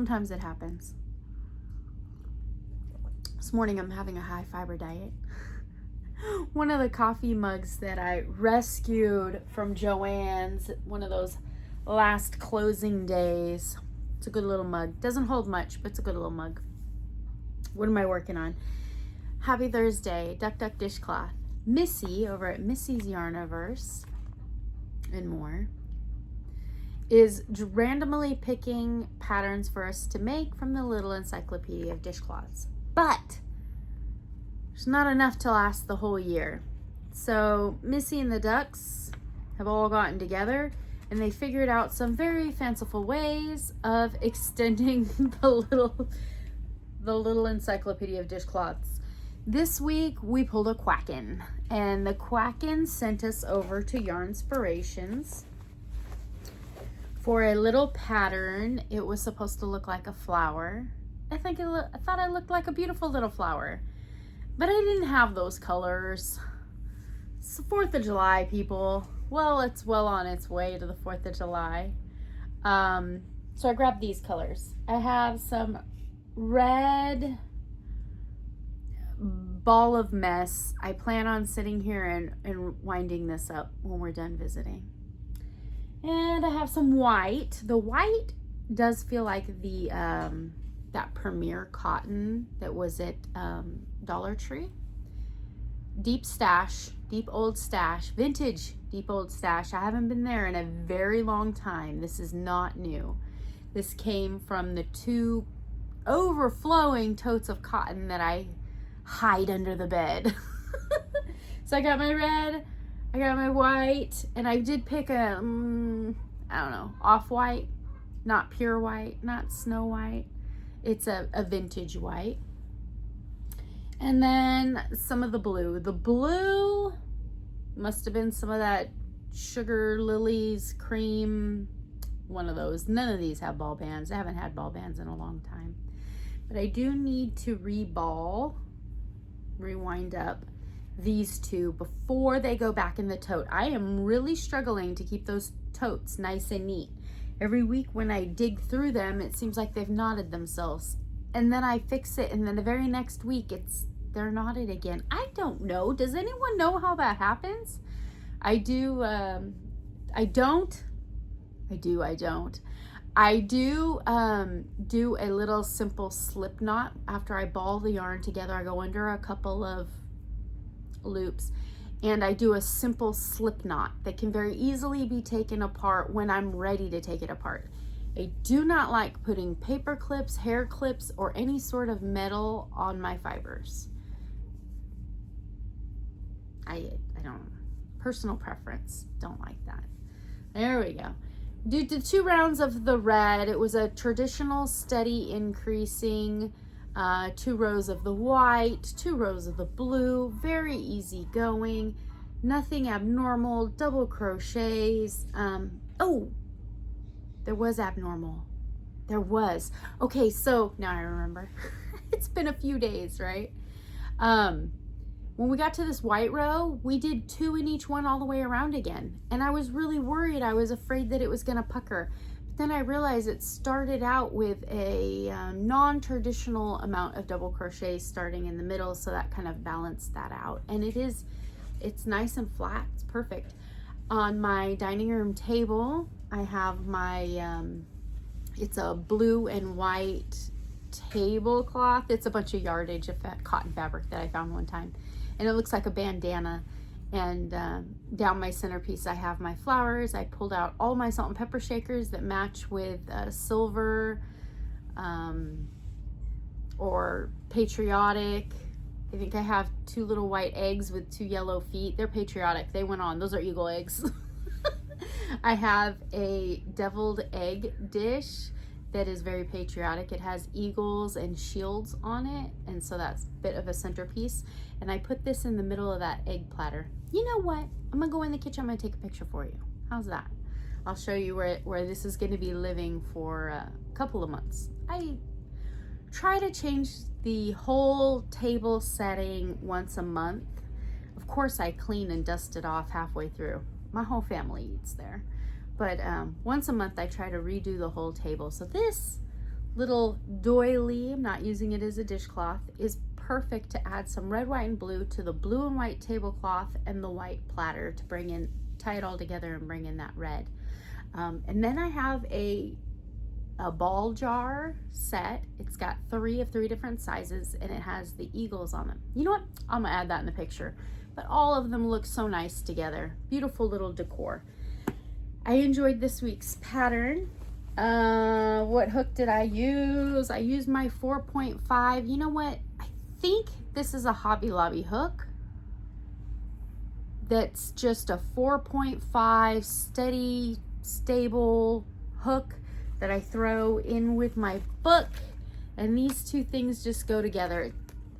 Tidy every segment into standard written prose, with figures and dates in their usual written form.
Sometimes it happens. This morning I'm having a high fiber diet. One of the coffee mugs that I rescued from Joann's, one of those last closing days. It's a good little mug. Doesn't hold much, but it's a good little mug. What am I working on? Happy Thursday, Duck Duck Dishcloth. Missi over at Missi's Yarniverse and more is randomly picking patterns for us to make from the little encyclopedia of dishcloths. But there's not enough to last the whole year. So Missi and the ducks have all gotten together and they figured out some very fanciful ways of extending the little encyclopedia of dishcloths. This week we pulled a QUACKin, and the QUACKin sent us over to Yarnspirations for a little pattern. It was supposed to look like a flower. I thought it looked like a beautiful little flower, but I didn't have those colors. It's the 4th of July, people. Well, it's well on its way to the 4th of July. So I grabbed these colors. I have some red ball of mess. I plan on sitting here and winding this up when we're done visiting. And I have some white. The white does feel like the that Premier cotton that was at Dollar Tree. Deep old stash, vintage deep old stash. I haven't been there in a very long time. This is not new. This came from the 2 overflowing totes of cotton that I hide under the bed. So I got my red, I got my white, and I did pick a, I don't know, off-white, not pure white, not snow white. It's a vintage white. And then some of the blue. The blue must have been some of that Sugar Lilies cream, one of those. None of these have ball bands. I haven't had ball bands in a long time. But I do need to rewind up these 2 before they go back in the tote. I am really struggling to keep those totes nice and neat. Every week when I dig through them, it seems like they've knotted themselves. And then I fix it, and then the very next week they're knotted again. I don't know. Does anyone know how that happens? I do. I don't. do a little simple slip knot. After I ball the yarn together, I go under a couple of loops and I do a simple slip knot that can very easily be taken apart when I'm ready to take it apart. I do not like putting paper clips, hair clips, or any sort of metal on my fibers. I don't, personal preference, don't like that. There we go. Did 2 rounds of the red. It was a traditional steady increasing, 2 rows of the white, 2 rows of the blue, very easy going, nothing abnormal, double crochets. Oh, there was abnormal. There was. Okay, so now I remember. It's been a few days, right? When we got to this white row, we did 2 in each one all the way around again. And I was really worried. I was afraid that it was gonna pucker. But then I realized it started out with a non-traditional amount of double crochets starting in the middle, so that kind of balanced that out. And it's nice and flat, it's perfect. On my dining room table, I have my, it's a blue and white tablecloth. It's a bunch of yardage of cotton fabric that I found one time. And it looks like a bandana. And down my centerpiece, I have my flowers. I pulled out all my salt and pepper shakers that match with silver or patriotic. I think I have 2 little white eggs with 2 yellow feet. They're patriotic. They went on. Those are eagle eggs. I have a deviled egg dish that is very patriotic. It has eagles and shields on it, and so that's a bit of a centerpiece. And I put this in the middle of that egg platter. You know what? I'm gonna go in the kitchen. I'm gonna take a picture for you. How's that? I'll show you where this is gonna be living for a couple of months. I try to change the whole table setting once a month. Of course, I clean and dust it off halfway through. My whole family eats there. But once a month, I try to redo the whole table. So this little doily, I'm not using it as a dishcloth, is perfect to add some red, white, and blue to the blue and white tablecloth and the white platter to bring in, tie it all together and bring in that red. And then I have a ball jar set. It's got 3 of 3 different sizes, and it has the eagles on them. You know what? I'm gonna add that in the picture. But all of them look so nice together. Beautiful little decor. I enjoyed this week's pattern. What hook did I use? I used my 4.5. You know what? I think this is a Hobby Lobby hook. That's just a 4.5 steady, stable hook that I throw in with my book. And these two things just go together.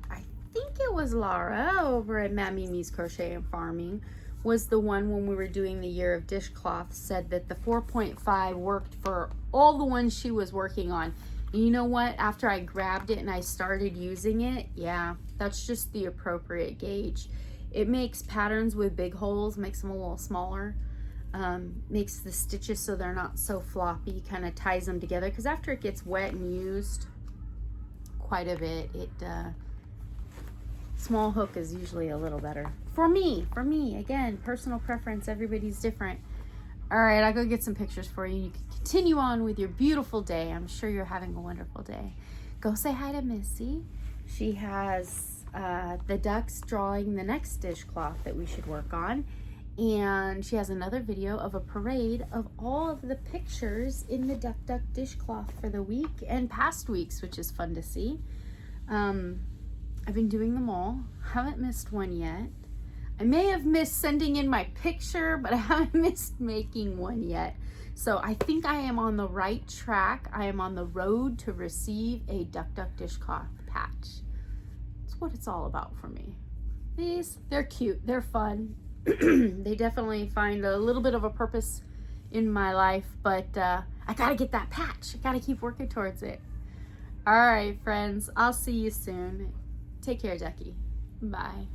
I think it was Laura over at Matt Mimi's Crochet and Farming was the one when we were doing the year of dishcloth said that the 4.5 worked for all the ones she was working on. And you know what? After I grabbed it and I started using it, yeah, that's just the appropriate gauge. It makes patterns with big holes, makes them a little smaller, makes the stitches so they're not so floppy, kind of ties them together. Because after it gets wet and used quite a bit, small hook is usually a little better. For me, again, personal preference, everybody's different. All right, I'll go get some pictures for you. You can continue on with your beautiful day. I'm sure you're having a wonderful day. Go say hi to Missy. She has the ducks drawing the next dishcloth that we should work on. And she has another video of a parade of all of the pictures in the Duck Duck dishcloth for the week and past weeks, which is fun to see. I've been doing them all. Haven't missed one yet. I may have missed sending in my picture, but I haven't missed making one yet. So I think I am on the right track. I am on the road to receive a Duck Duck dishcloth patch. That's what it's all about for me. These, they're cute, they're fun. They definitely find a little bit of a purpose in my life, but I gotta get that patch. I gotta keep working towards it. All right, friends, I'll see you soon. Take care, Ducky. Bye.